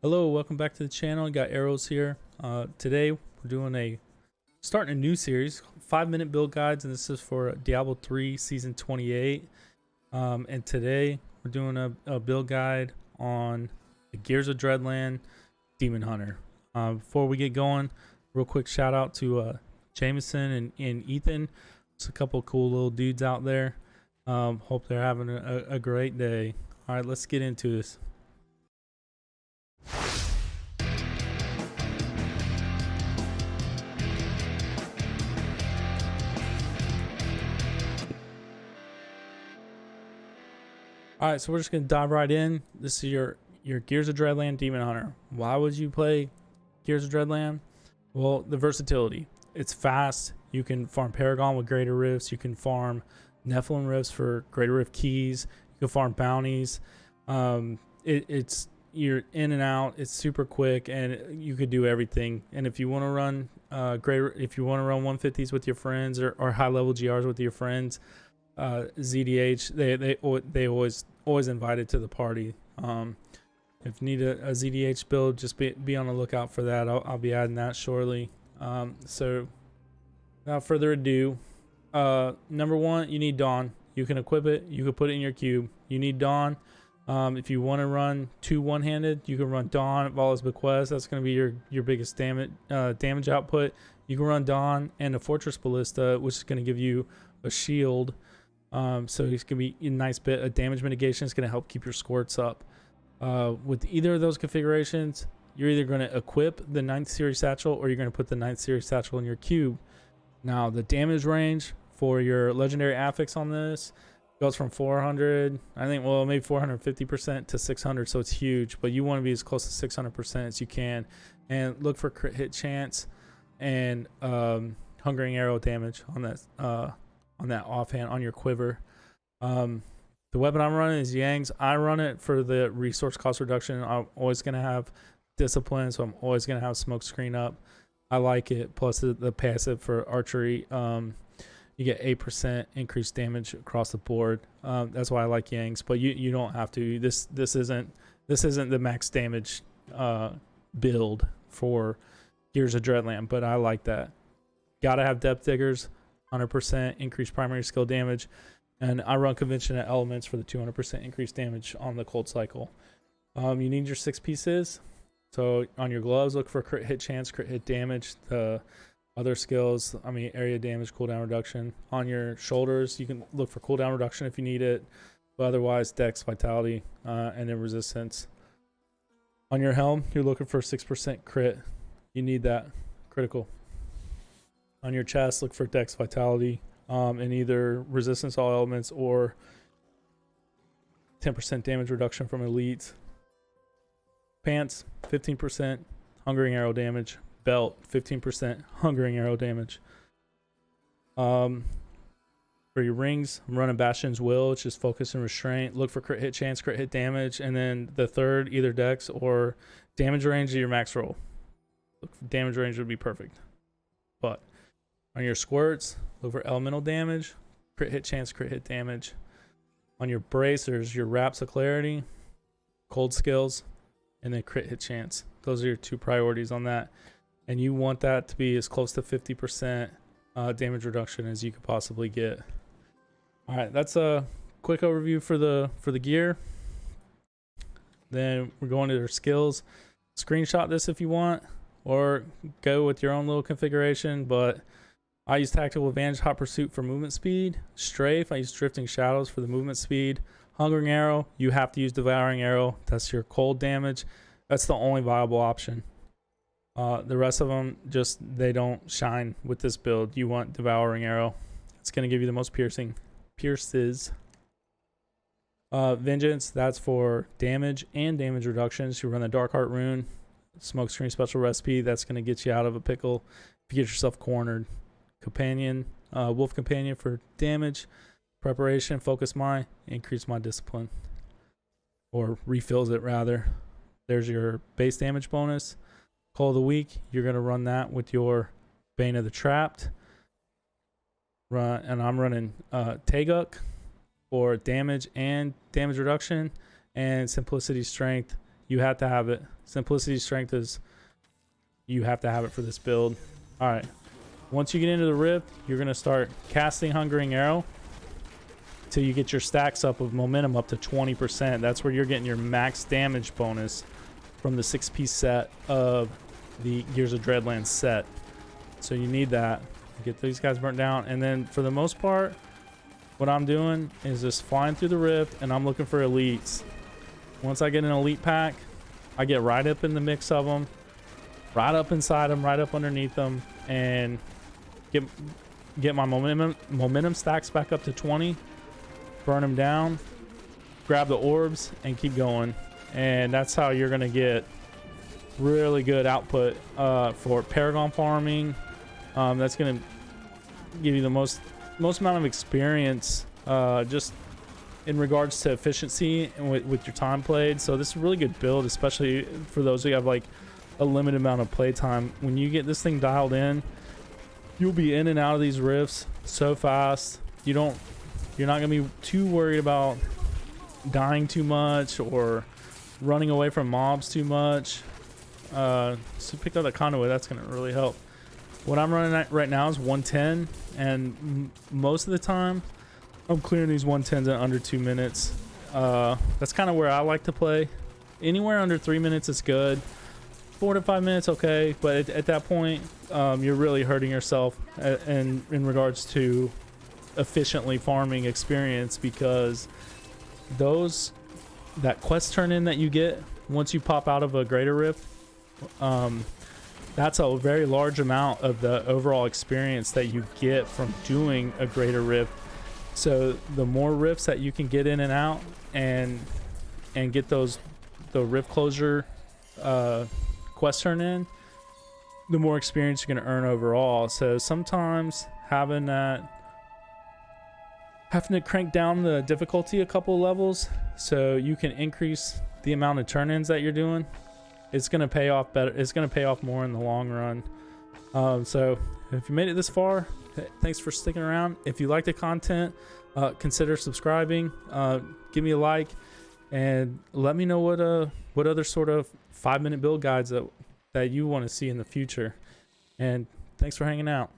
Hello, welcome back to the channel. Got arrows here. Today we're starting a new series, 5-minute build guides, and this is for Diablo 3 season 28. And today we're doing a build guide on the Gears of Dreadland Demon Hunter. Before we get going, real quick shout out to Jameson and Ethan. It's a couple cool little dudes out there. Hope they're having a great day. All right, let's get into this. All right, so we're just gonna dive right in. This is your Gears of Dreadland Demon Hunter. Why would you play Gears of Dreadland? Well, the versatility. It's fast. You can farm Paragon with Greater Rifts. You can farm Nephilim Rifts for Greater Rift keys. You can farm bounties. It's you're in and out. It's super quick, and you could do everything. And if you want to run if you want to run 150s with your friends or high level GRs with your friends, ZDH they always invited to the party. If you need a ZDH build, just be on the lookout for that. I'll be adding that shortly. So without further ado, number one, you need Dawn. You can equip it. You can put it in your cube. You need Dawn. If you want to run two one-handed, you can run Dawn at Vala's Bequest. That's going to be your biggest damage output. You can run Dawn and a Fortress Ballista, which is going to give you a shield. So it's going to be a nice bit of damage mitigation. It's going to help keep your squirts up. With either of those configurations, you're either going to equip the 9th series satchel or you're going to put the 9th series satchel in your cube. Now, the damage range for your legendary affix on this goes from 400, I think, well, maybe 450% to 600, so it's huge. But you want to be as close to 600% as you can. And look for crit hit chance and hungering arrow damage on that offhand on your quiver. The weapon I'm running is Yang's. I run it for the resource cost reduction. I'm always going to have discipline, so I'm always going to have smoke screen up. I like it. Plus the passive for archery, you get 8% increased damage across the board. That's why I like Yang's, but you don't have to. This isn't the max damage build for Gears of Dreadland, but I like that. Gotta have depth diggers. 100% increased primary skill damage, and I run convention at elements for the 200% increased damage on the cold cycle. You need your 6 pieces. So on your gloves, look for crit hit chance, crit hit damage. The other skills, area damage, cooldown reduction. On your shoulders, you can look for cooldown reduction if you need it, but otherwise dex, vitality, and then resistance. On your helm, you're looking for 6% crit. You need that critical. On your chest, look for dex, vitality, and either resistance all elements or 10% damage reduction from elites. Pants, 15% hungering arrow damage. Belt, 15% hungering arrow damage. For your rings, I'm running Bastion's Will, which is focus and restraint. Look for crit hit chance, crit hit damage, and then the third, either dex or damage range of your max roll. Look for damage range would be perfect. But on your squirts, look for elemental damage, crit hit chance, crit hit damage. On your bracers, your Raps of Clarity, cold skills, and then crit hit chance. Those are your 2 priorities on that. And you want that to be as close to 50% damage reduction as you could possibly get. All right, that's a quick overview for the gear. Then we're going to their skills. Screenshot this if you want, or go with your own little configuration, but I use Tactical Advantage, Hot Pursuit for movement speed. Strafe, I use Drifting Shadows for the movement speed. Hungering Arrow, you have to use Devouring Arrow. That's your cold damage. That's the only viable option. The rest of them, they don't shine with this build. You want Devouring Arrow. It's going to give you the most pierces. Vengeance, that's for damage and damage reductions. You run the Dark Heart Rune. Smokescreen Special Recipe, that's going to get you out of a pickle if you get yourself cornered. Companion, Wolf Companion for damage, preparation, focus my, increase my discipline, or refills it rather. There's your base damage bonus. Call of the week, you're going to run that with your Bane of the Trapped. And I'm running Taguk for damage and damage reduction, and Simplicity Strength. You have to have it. Simplicity strength is, you have to have it for this build. All right. Once you get into the rift, you're going to start casting Hungering Arrow till you get your stacks up of momentum up to 20%. That's where you're getting your max damage bonus from the 6-piece set of the Gears of Dreadland set. So you need that. Get these guys burnt down. And then for the most part, what I'm doing is just flying through the rift, and I'm looking for elites. Once I get an elite pack, I get right up in the mix of them, right up inside them, right up underneath them, and get my momentum stacks back up to 20, burn them down, grab the orbs, and keep going. And that's how you're gonna get really good output for Paragon farming. That's gonna give you the most amount of experience just in regards to efficiency and with your time played. So this is a really good build, especially for those who have like a limited amount of play time. When you get this thing dialed in, you'll be in and out of these rifts so fast. You're not gonna be too worried about dying too much or running away from mobs too much. So pick up the conduit, that's gonna really help. What I'm running at right now is 110, and most of the time I'm clearing these 110s in under 2 minutes. That's kind of where I like to play. Anywhere under 3 minutes is good. 4 to 5 minutes, okay, but at that point, you're really hurting yourself in regards to efficiently farming experience, because that quest turn in that you get once you pop out of a greater rift, that's a very large amount of the overall experience that you get from doing a greater rift. So the more rifts that you can get in and out and get the rift closure quest turn in, the more experience you're going to earn overall. So sometimes having to crank down the difficulty a couple of levels so you can increase the amount of turn-ins that you're doing, it's going to pay off better. It's going to pay off more in the long run. So if you made it this far, thanks for sticking around. If you like the content, consider subscribing, give me a like, and let me know what other sort of 5-minute build guides that you want to see in the future. And thanks for hanging out.